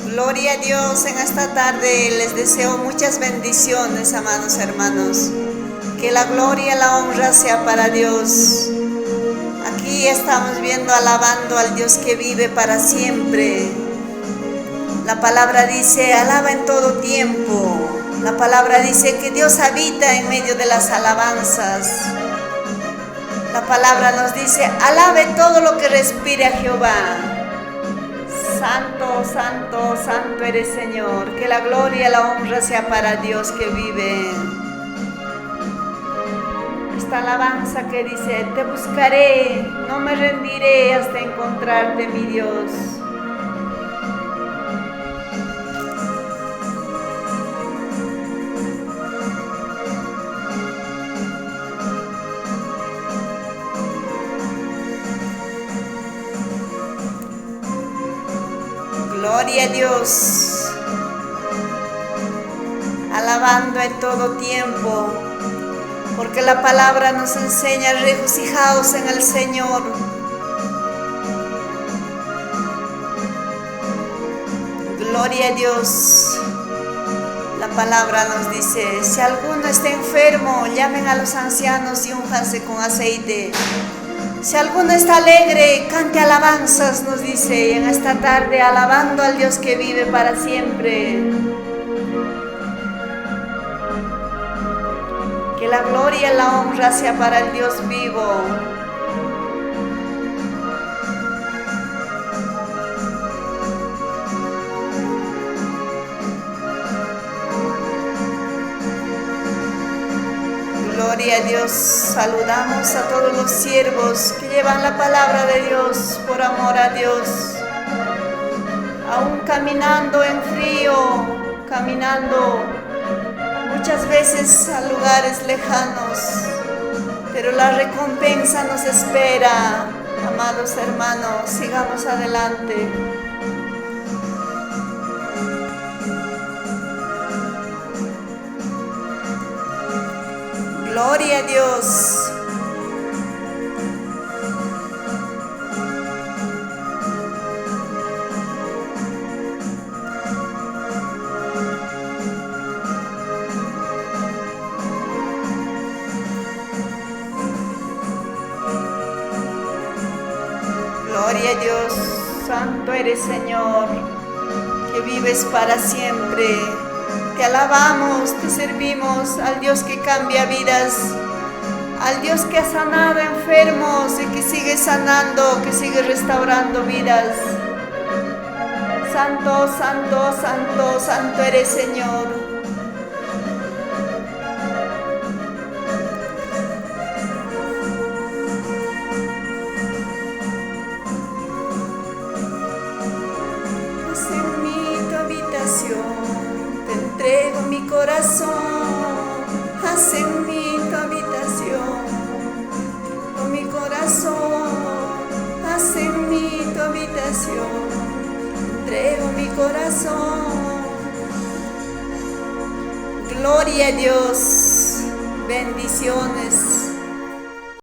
Gloria a Dios, en esta tarde les deseo muchas bendiciones, amados hermanos. Que la gloria y la honra sea para Dios. Aquí estamos viendo, alabando al Dios que vive para siempre. La palabra dice, alaba en todo tiempo. La palabra dice que Dios habita en medio de las alabanzas. La palabra nos dice, alabe todo lo que respire a Jehová. Santo, santo, santo eres Señor. Que la gloria y la honra sea para Dios que vive. Esta alabanza que dice, te buscaré, no me rendiré hasta encontrarte, mi Dios. Gloria a Dios, alabando en todo tiempo, porque la palabra nos enseña, regocijaos en el Señor. Gloria a Dios. La palabra nos dice, si alguno está enfermo, llamen a los ancianos y únjanse con aceite. Si alguno está alegre, cante alabanzas, nos dice en esta tarde, alabando al Dios que vive para siempre. Que la gloria y la honra sea para el Dios vivo. Gloria a Dios, saludamos a todos los siervos que llevan la palabra de Dios por amor a Dios. Aún caminando en frío, caminando muchas veces a lugares lejanos, pero la recompensa nos espera. Amados hermanos, sigamos adelante. Gloria a Dios. Gloria a Dios. Santo eres, Señor, que vives para siempre. Te alabamos, te servimos al Dios que cambia vidas, al Dios que ha sanado enfermos y que sigue sanando, que sigue restaurando vidas. Santo, santo, santo, santo eres, Señor. Haz en mí tu habitación. Te entrego mi corazón, haz en mí tu habitación, con mi corazón, haz en mí tu habitación, te entrego mi corazón. Gloria a Dios, bendiciones.